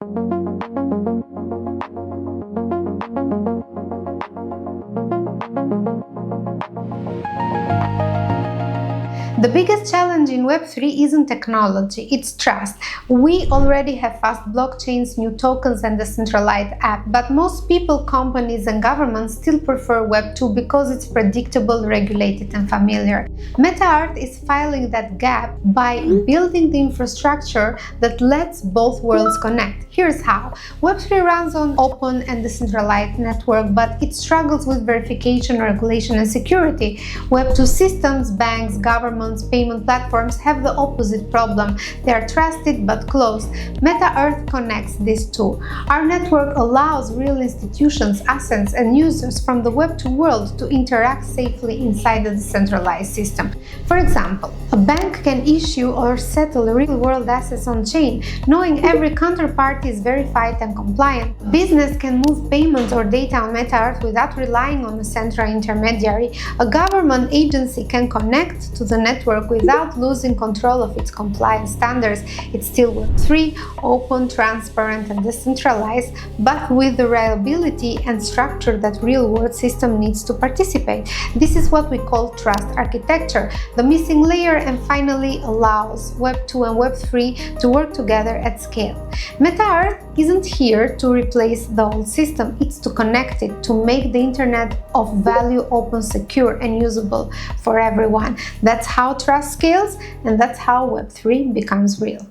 The biggest challenge in Web3 isn't technology, it's trust. We already have fast blockchains, new tokens and decentralized apps, but most people, companies and governments still prefer Web2 because it's predictable, regulated and familiar. MetaEarth is filling that gap by building the infrastructure that lets both worlds connect. Here's how. Web3 runs on open and decentralized network, but it struggles with verification, regulation and security. Web2 systems, banks, governments, payment platforms have the opposite problem. They are trusted but closed. MetaEarth connects these two. Our network allows real institutions, assets and users from the Web2 world to interact safely inside the decentralized system. For example, a bank can issue or settle real-world assets on-chain, knowing every counterparty is verified and compliant. Business can move payments or data on MetaEarth without relying on a central intermediary. A government agency can connect to the network without losing control of its compliance standards. It's still Web3, open, transparent and decentralized, but with the reliability and structure that real-world system needs to participate. This is what we call trust architecture, the missing layer, and finally allows Web2 and Web3 to work together at scale. MetaEarth isn't here to replace the old system, it's to connect it, to make the internet of value open, secure and usable for everyone. That's how trust scales, and that's how Web3 becomes real.